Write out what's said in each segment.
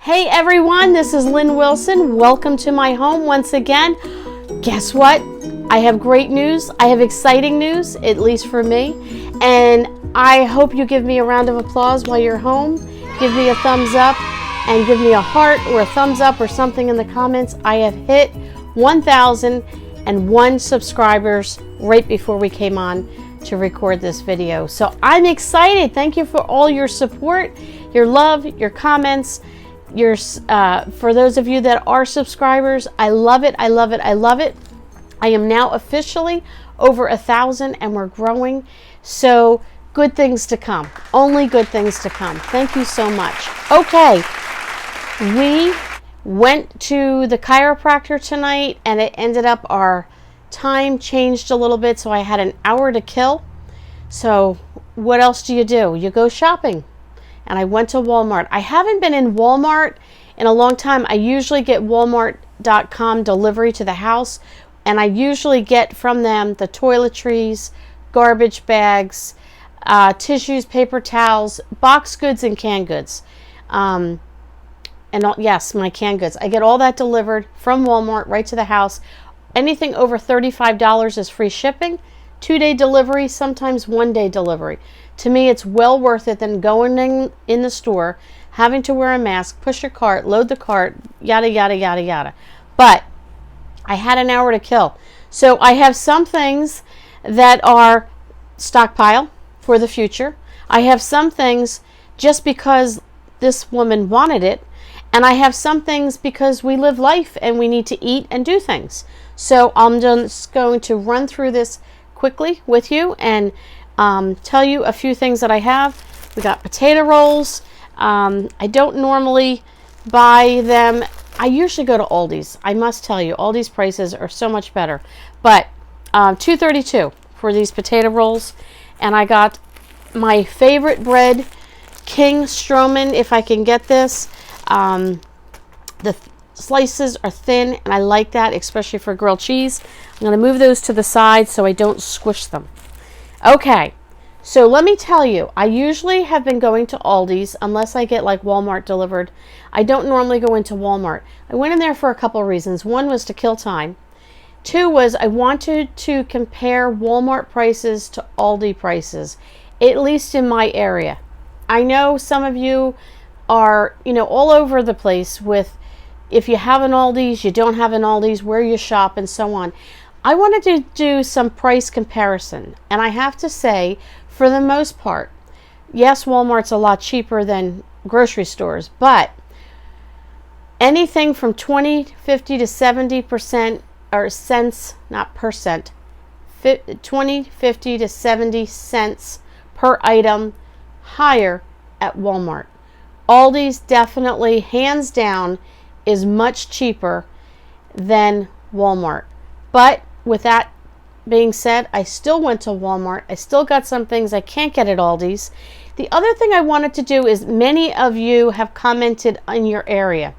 Hey everyone, this is Lynn Wilson. Welcome to my home once again. Guess what? I have great news. I have exciting news, at least for me. And I hope you give me a round of applause while you're home. Give me a thumbs up and give me a heart or a thumbs up or something in the comments. I have hit 1,001 subscribers right before we came on to record this video. So I'm excited. Thank you for all your support, your love, your comments. For those of you that are subscribers, I love it. I love it. I love it. I am now officially over 1,000 and we're growing. So good things to come. Only good things to come. Thank you so much. Okay. We went to the chiropractor tonight and it ended up our time changed a little bit. So I had an hour to kill. So what else do? You go shopping. And I went to Walmart. I haven't been in Walmart in a long time. I usually get Walmart.com delivery to the house, and I usually get from them the toiletries, garbage bags, tissues, paper towels, box goods, and canned goods. Yes, my canned goods. I get all that delivered from Walmart right to the house. Anything over $35 is free shipping, 2-day delivery, sometimes 1-day delivery. To me, it's well worth it than going in the store, having to wear a mask, push a cart, load the cart, yada, yada, yada, yada. But I had an hour to kill. So I have some things that are stockpile for the future. I have some things just because this woman wanted it. And I have some things because we live life and we need to eat and do things. So I'm just going to run through this quickly with you and tell you a few things that I have. We got potato rolls. I don't normally buy them. I usually go to Aldi's. I must tell you, Aldi's prices are so much better. But $2.32 for these potato rolls. And I got my favorite bread, King Stroman, if I can get this. The slices are thin, and I like that, especially for grilled cheese. I'm going to move those to the side so I don't squish them. Okay, so let me tell you, I usually have been going to Aldi's unless I get like Walmart delivered. I don't normally go into Walmart. I went in there for a couple of reasons. One was to kill time. Two was I wanted to compare Walmart prices to Aldi prices, at least in my area. I know some of you are, all over the place with if you have an Aldi's, you don't have an Aldi's, where you shop, and so on. I wanted to do some price comparison, and I have to say, for the most part, yes, Walmart's a lot cheaper than grocery stores, but anything from 20, 50 to 70% or cents, not percent, 20, 50 to 70 cents per item higher at Walmart. Aldi's definitely, hands down, is much cheaper than Walmart. But with that being said, I still went to Walmart. I still got some things I can't get at Aldi's. The other thing I wanted to do is many of you have commented in your area.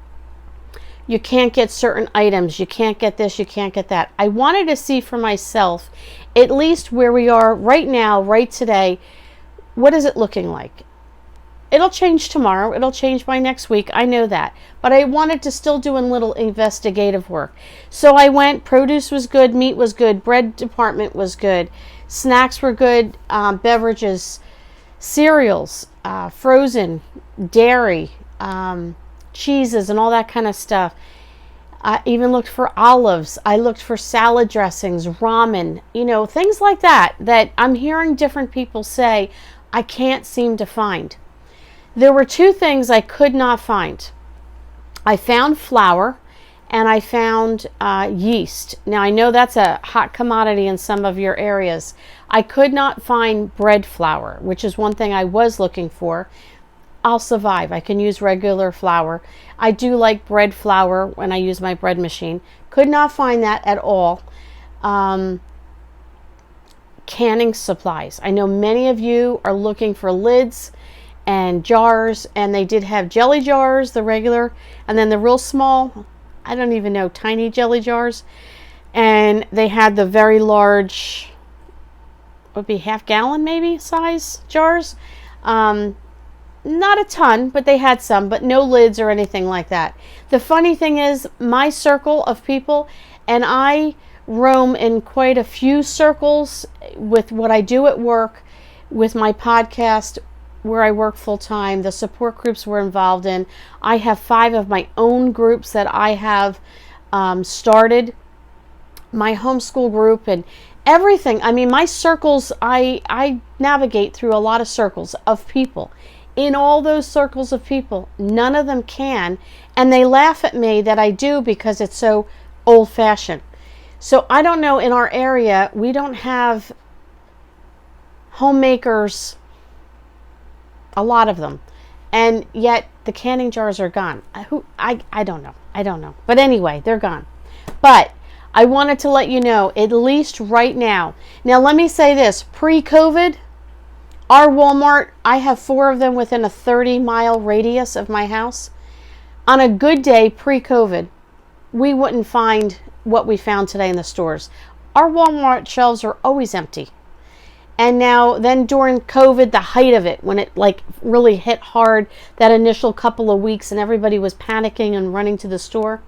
You can't get certain items. You can't get this. You can't get that. I wanted to see for myself, at least where we are right now, right today, what is it looking like? It'll change tomorrow. It'll change by next week. I know that. But I wanted to still do a little investigative work. So I went, produce was good, meat was good, bread department was good, snacks were good, beverages, cereals, frozen, dairy, cheeses, and all that kind of stuff. I even looked for olives. I looked for salad dressings, ramen, things like that I'm hearing different people say I can't seem to find. There were two things I could not find. I found flour and I found yeast. Now I know that's a hot commodity in some of your areas. I could not find bread flour, which is one thing I was looking for. I'll survive. I can use regular flour. I do like bread flour when I use my bread machine. Could not find that at all. Canning supplies. I know many of you are looking for lids and jars, and they did have jelly jars, the regular, and then the real small, I don't even know, tiny jelly jars, and they had the very large, would be half gallon maybe size jars. Not a ton, but they had some, but no lids or anything like that. The funny thing is, my circle of people, and I roam in quite a few circles with what I do at work, with my podcast, where I work full time, the support groups we're involved in. I have 5 of my own groups that I have started, my homeschool group and everything. I mean, my circles, I navigate through a lot of circles of people. In all those circles of people, none of them can, and they laugh at me that I do because it's so old-fashioned. So I don't know, in our area, we don't have homemakers, a lot of them, and yet the canning jars are gone. I don't know. But anyway, they're gone. But I wanted to let you know, at least right now. Now, let me say this, pre-COVID, our Walmart, I have 4 of them within a 30-mile radius of my house. On a good day, pre-COVID, we wouldn't find what we found today in the stores. Our Walmart shelves are always empty. And now, then during COVID, the height of it, when it like really hit hard, that initial couple of weeks and everybody was panicking and running to the store,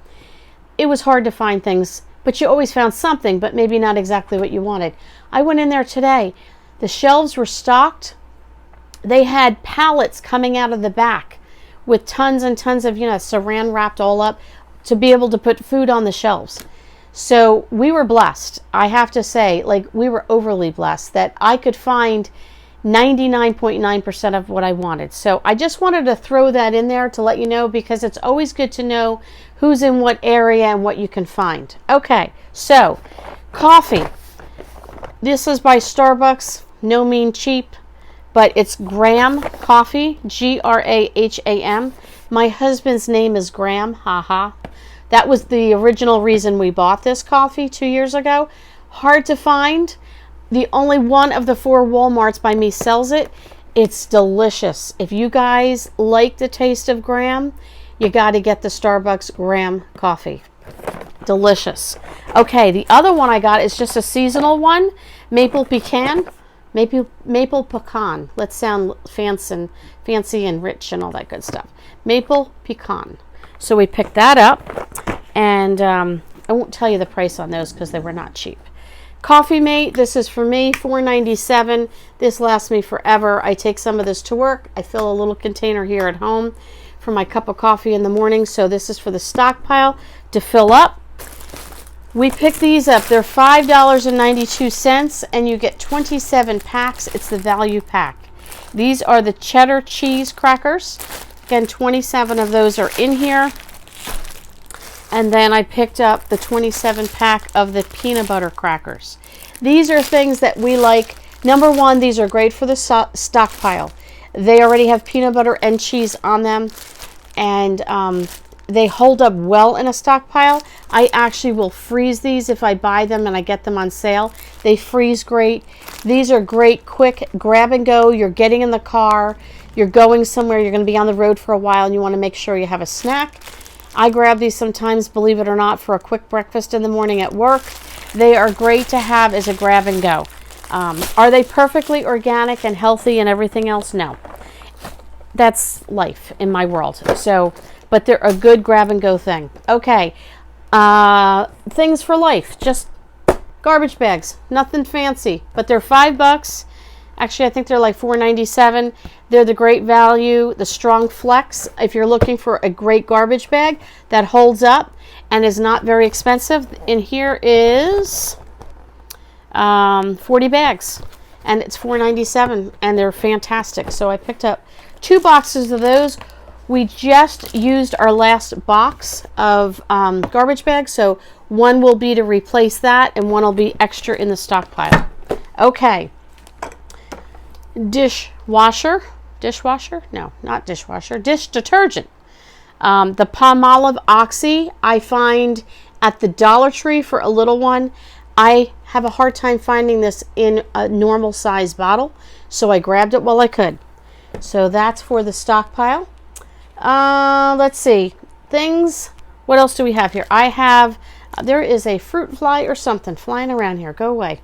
it was hard to find things, but you always found something, but maybe not exactly what you wanted. I went in there today. The shelves were stocked. They had pallets coming out of the back with tons and tons of, saran wrapped all up to be able to put food on the shelves. So we were blessed. I have to say, we were overly blessed that I could find 99.9% of what I wanted. So I just wanted to throw that in there to let you know, because it's always good to know who's in what area and what you can find. Okay, so coffee. This is by Starbucks. No mean cheap, but it's Graham coffee, Graham. My husband's name is Graham, haha. That was the original reason we bought this coffee 2 years ago. Hard to find. The only one of the 4 Walmarts by me sells it. It's delicious. If you guys like the taste of Graham, you got to get the Starbucks Graham coffee. Delicious. Okay, the other one I got is just a seasonal one, maple pecan. Maple pecan. Let's sound fancy and rich and all that good stuff. Maple pecan. So we picked that up, and I won't tell you the price on those because they were not cheap. Coffee Mate, this is for me, $4.97. This lasts me forever. I take some of this to work. I fill a little container here at home for my cup of coffee in the morning. So this is for the stockpile to fill up. We picked these up. They're $5.92, and you get 27 packs. It's the value pack. These are the cheddar cheese crackers. Again, 27 of those are in here. And then I picked up the 27 pack of the peanut butter crackers. These are things that we like. Number one, these are great for the stockpile. They already have peanut butter and cheese on them, and they hold up well in a stockpile. I actually will freeze these if I buy them and I get them on sale. They freeze great. These are great, quick grab and go. You're getting in the car, you're going somewhere, you're going to be on the road for a while, and you want to make sure you have a snack. I grab these sometimes, believe it or not, for a quick breakfast in the morning at work. They are great to have as a grab and go. Are they perfectly organic and healthy and everything else? No. That's life in my world. So, but they're a good grab and go thing. Okay. Things for life. Just garbage bags. Nothing fancy. But they're $5. Actually, I think they're like $4.97. They're the great value, the Strong Flex. If you're looking for a great garbage bag that holds up and is not very expensive, in here is 40 bags. And it's $4.97, and they're fantastic. So I picked up 2 boxes of those. We just used our last box of garbage bags, so one will be to replace that, and one will be extra in the stockpile. Okay. Dishwasher? No, not dishwasher. Dish detergent. The Palmolive Oxy I find at the Dollar Tree for a little one. I have a hard time finding this in a normal size bottle, so I grabbed it while I could. So that's for the stockpile. Let's see. Things. What else do we have here? I have, there is a fruit fly or something flying around here. Go away.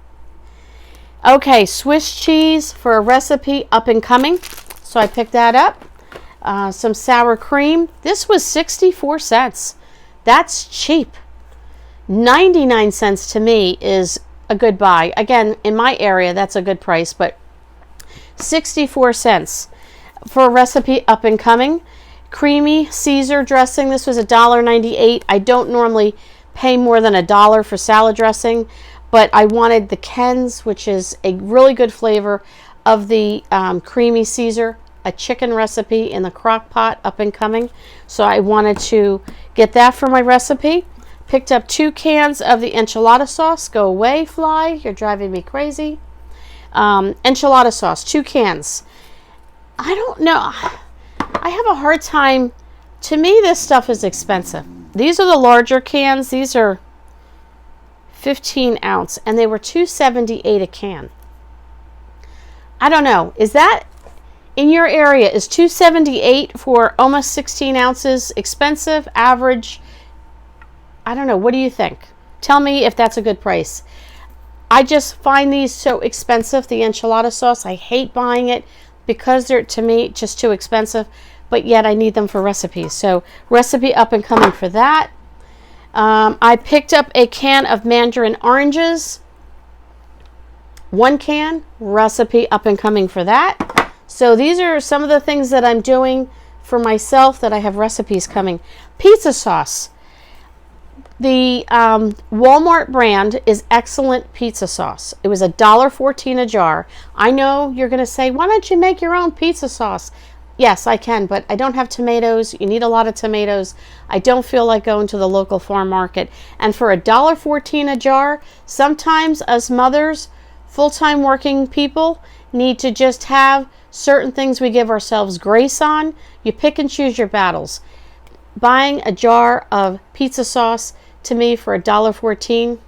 Okay, Swiss cheese for a recipe up and coming. So I picked that up. some sour cream. This was 64 cents. That's cheap. 99 cents to me is a good buy. Again, in my area, that's a good price, but 64 cents for a recipe up and coming. Creamy Caesar dressing. This was $1.98. I don't normally pay more than $1 for salad dressing, but I wanted the Ken's, which is a really good flavor of the creamy Caesar, a chicken recipe in the crock pot up and coming. So I wanted to get that for my recipe. Picked up 2 cans of the enchilada sauce. Go away, fly. You're driving me crazy. Enchilada sauce, 2 cans. I don't know. I have a hard time. To me, this stuff is expensive. These are the larger cans. These are 15 ounce, and they were $2.78 a can. I don't know. Is that in your area? Is $2.78 for almost 16 ounces expensive, average? I don't know. What do you think? Tell me if that's a good price. I just find these so expensive, the enchilada sauce. I hate buying it because they're, to me, just too expensive, but yet I need them for recipes. So recipe up and coming for that. I picked up a can of mandarin oranges. 1 can, recipe up and coming for that. So these are some of the things that I'm doing for myself that I have recipes coming. Pizza sauce. The Walmart brand is excellent pizza sauce. It was $1.14 a jar. I know you're going to say, why don't you make your own pizza sauce? Yes, I can, but I don't have tomatoes. You need a lot of tomatoes. I don't feel like going to the local farm market. And for $1.14 a jar, sometimes us mothers, full-time working people, need to just have certain things we give ourselves grace on. You pick and choose your battles. Buying a jar of pizza sauce, to me, for $1.14,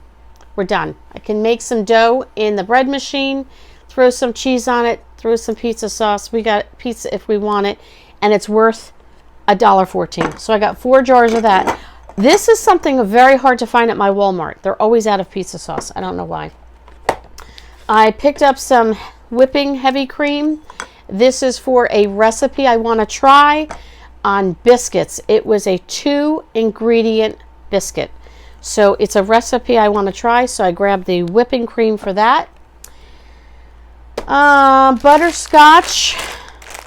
we're done. I can make some dough in the bread machine, throw some cheese on it, throw some pizza sauce. We got pizza if we want it, and it's worth $1.14. So I got 4 jars of that. This is something very hard to find at my Walmart. They're always out of pizza sauce. I don't know why. I picked up some whipping heavy cream. This is for a recipe I want to try on biscuits. It was a 2-ingredient biscuit. So it's a recipe I want to try, so I grabbed the whipping cream for that. Butterscotch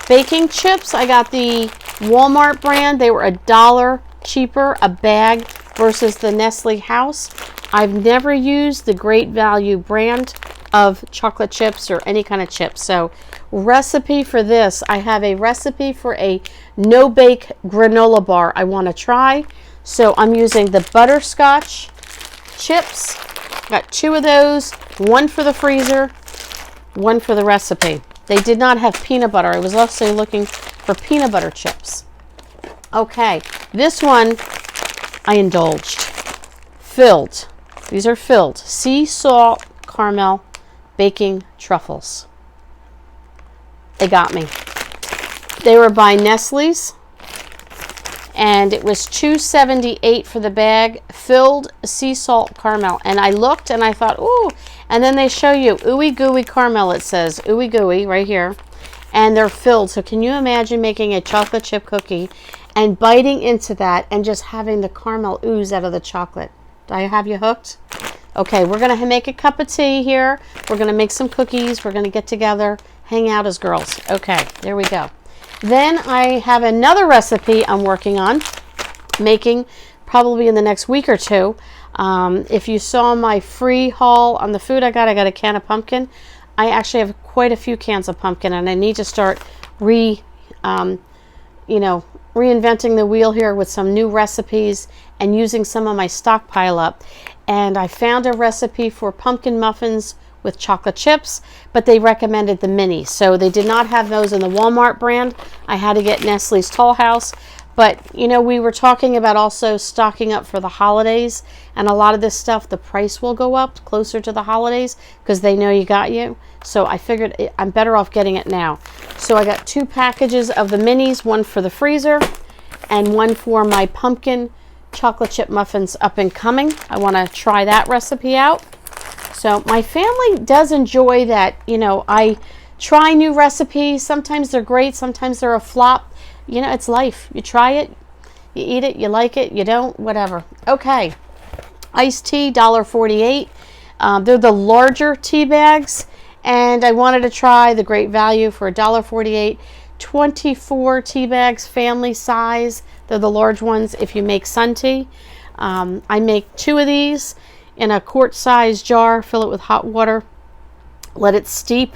baking chips. I got the Walmart brand. They were $1 cheaper a bag versus the Nestle House. I've never used the Great Value brand of chocolate chips or any kind of chips. So recipe for this, I have a recipe for a no-bake granola bar I want to try. So I'm using the butterscotch chips. Got 2 of those, 1 for the freezer, 1 for the recipe. They did not have peanut butter. I was also looking for peanut butter chips. Okay, this one I indulged. Filled. These are filled. Sea salt caramel baking truffles. They got me. They were by Nestle's, and it was $2.78 for the bag, filled sea salt caramel. And I looked and I thought, ooh, and then they show you ooey gooey caramel. It says ooey gooey right here, and they're filled. So can you imagine making a chocolate chip cookie and biting into that and just having the caramel ooze out of the chocolate? Do I have you hooked? Okay, we're gonna make a cup of tea here. We're gonna make some cookies. We're gonna get together, hang out as girls. Okay, there we go. Then I have another recipe I'm working on making probably in the next week or 2. If you saw my free haul on the food I got a can of pumpkin. I actually have quite a few cans of pumpkin, and I need to start reinventing the wheel here with some new recipes and using some of my stockpile up. And I found a recipe for pumpkin muffins with chocolate chips, but they recommended the mini. So they did not have those in the Walmart brand. I had to get Nestle's Tall House. But, you know, we were talking about also stocking up for the holidays. And a lot of this stuff, the price will go up closer to the holidays because they know you got you. So I figured I'm better off getting it now. So I got 2 packages of the minis, 1 for the freezer and 1 for my pumpkin chocolate chip muffins up and coming. I want to try that recipe out. So my family does enjoy that. You know, I try new recipes. Sometimes they're great, sometimes they're a flop. You know, it's life. You try it, you eat it, you like it, you don't, whatever. Okay. Iced tea, $1.48. They're the larger tea bags, and I wanted to try the great value for $1.48. 24 tea bags, family size. They're the large ones if you make sun tea. I make 2 of these in a quart-sized jar, fill it with hot water, let it steep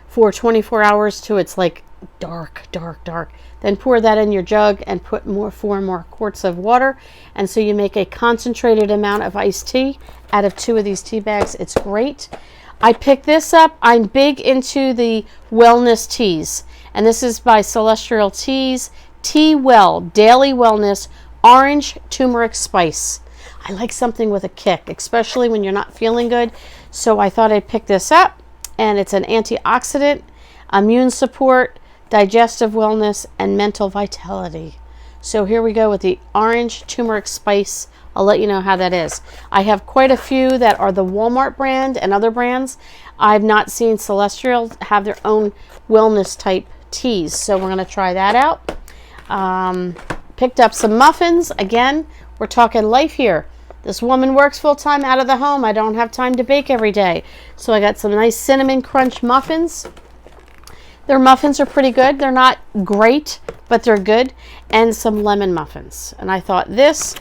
for 24 hours till it's like dark. Then pour that in your jug and put 4 more quarts of water. And so you make a concentrated amount of iced tea out of 2 of these tea bags. It's great. I picked this up. I'm big into the wellness teas. And this is by Celestial Teas. Tea Well, Daily Wellness, Orange Turmeric Spice. I like something with a kick, especially when you're not feeling good. So I thought I'd pick this up. And it's an antioxidant, immune support, digestive wellness, and mental vitality. So here we go with the Orange Turmeric Spice. I'll let you know how that is. I have quite a few that are the Walmart brand and other brands. I've not seen Celestial have their own wellness type teas, so we're going to try that out. Picked up some muffins. Again, we're talking life here. This woman works full-time out of the home. I don't have time to bake every day. So I got some nice cinnamon crunch muffins. Their muffins are pretty good. They're not great, but they're good. And some lemon muffins. And I thought this,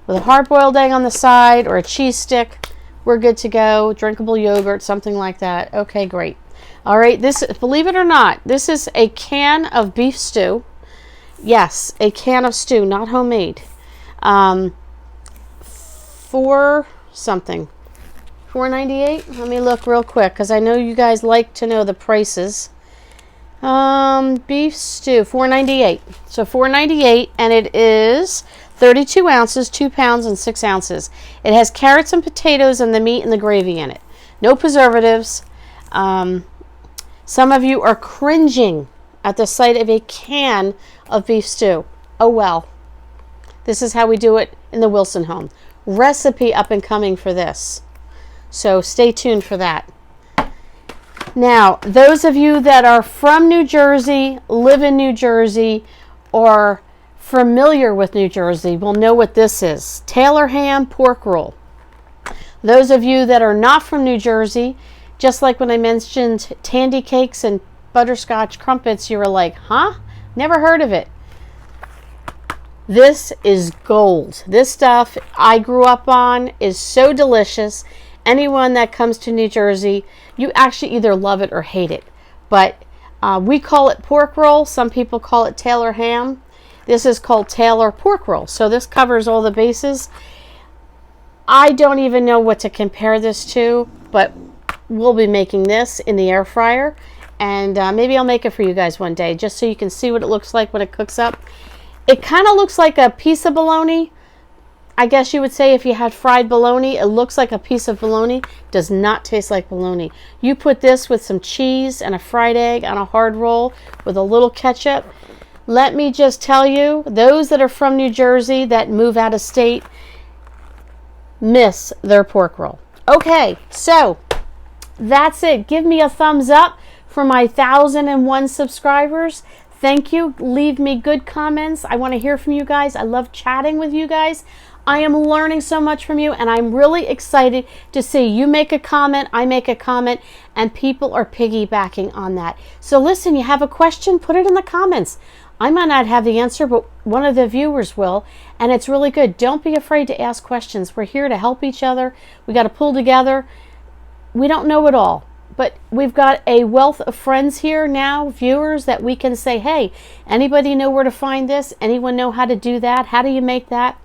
with a hard-boiled egg on the side or a cheese stick, we're good to go. Drinkable yogurt, something like that. Okay, great. All right, this, believe it or not, this is a can of beef stew. Yes, a can of stew, not homemade. For something. $4.98. Let me look real quick because I know you guys like to know the prices. Beef stew, $4.98. So $4.98, and it is 32 ounces, 2 pounds, and 6 ounces. It has carrots and potatoes and the meat and the gravy in it. No preservatives. Some of you are cringing at the sight of a can of beef stew. Oh well. This is how we do it in the Wilson home. Recipe up and coming for this. So stay tuned for that. Now, those of you that are from New Jersey, live in New Jersey, or familiar with New Jersey will know what this is. Taylor ham pork roll. Those of you that are not from New Jersey, just like when I mentioned tandy cakes and butterscotch crumpets, you were like, huh? Never heard of it. This is gold. This stuff I grew up on is so delicious. Anyone that comes to New Jersey, you actually either love it or hate it. But we call it pork roll. Some people call it Taylor ham. This is called Taylor pork roll. So this covers all the bases. I don't even know what to compare this to, but we'll be making this in the air fryer. And maybe I'll make it for you guys one day, just so you can see what it looks like when it cooks up. It kind of looks like a piece of bologna. I guess you would say if you had fried bologna, it looks like a piece of bologna. Does not taste like bologna. You put this with some cheese and a fried egg on a hard roll with a little ketchup. Let me just tell you, those that are from New Jersey that move out of state miss their pork roll. Okay, so that's it. Give me a thumbs up for my 1,001 subscribers. Thank you. Leave me good comments. I want to hear from you guys. I love chatting with you guys. I am learning so much from you, and I'm really excited to see you make a comment, I make a comment, and people are piggybacking on that. So listen, you have a question, put it in the comments. I might not have the answer, but one of the viewers will, and it's really good. Don't be afraid to ask questions. We're here to help each other. We got to pull together. We don't know it all, but we've got a wealth of friends here now, viewers, that we can say, hey, anybody know where to find this? Anyone know how to do that? How do you make that?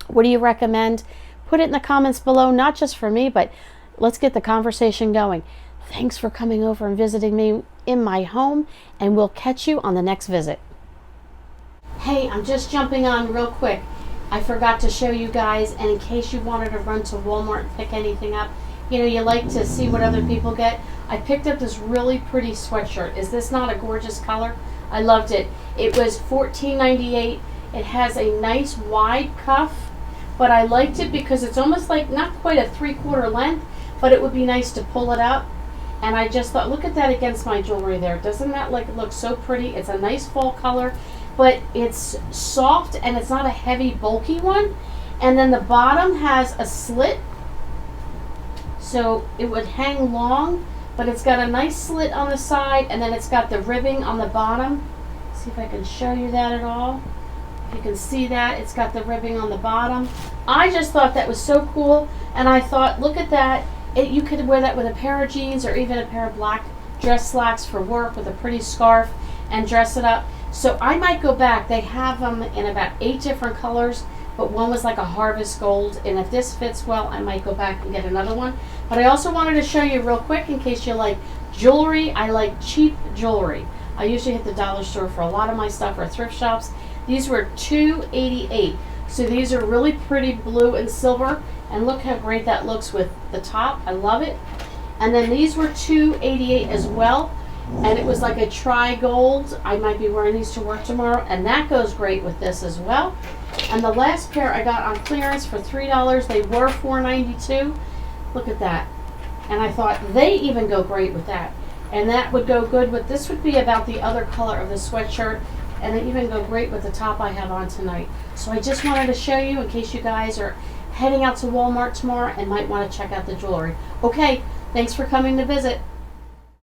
What do you recommend? Put it in the comments below, not just for me, but let's get the conversation going. Thanks for coming over and visiting me in my home, and we'll catch you on the next visit. Hey, I'm just jumping on real quick. I forgot to show you guys, and in case you wanted to run to Walmart and pick anything up, you know, you like to see what other people get. I picked up this really pretty sweatshirt. Is this not a gorgeous color? I loved it. It was $14.98. It has a nice wide cuff, but I liked it because it's almost like not quite a 3/4 length, but it would be nice to pull it up. And I just thought, look at that against my jewelry there. Doesn't that look so pretty? It's a nice fall color. but it's soft and it's not a heavy, bulky one. And then the bottom has a slit, so it would hang long, but it's got a nice slit on the side, and then it's got the ribbing on the bottom. See if I can show you that at all. If you can see that, it's got the ribbing on the bottom. I just thought that was so cool, and I thought, look at that. You could wear that with a pair of jeans or even a pair of black dress slacks for work with a pretty scarf and dress it up. So I might go back. They have them in about 8 different colors, but one was like a harvest gold, and if this fits well, I might go back and get another one. But I also wanted to show you real quick, in case you like jewelry. I like cheap jewelry. I usually hit the dollar store for a lot of my stuff, or thrift shops. These were $2.88. So these are really pretty blue and silver, and look how great that looks with the top. I love it. And then these were $2.88 as well, and it was like a tri-gold. I might be wearing these to work tomorrow, and that goes great with this as well. And the last pair I got on clearance for $3. They were $4.92. Look at that. And I thought they even go great with that. And that would go good with, this would be about the other color of the sweatshirt, and they even go great with the top I have on tonight. So I just wanted to show you, in case you guys are heading out to Walmart tomorrow and might want to check out the jewelry. Okay, thanks for coming to visit.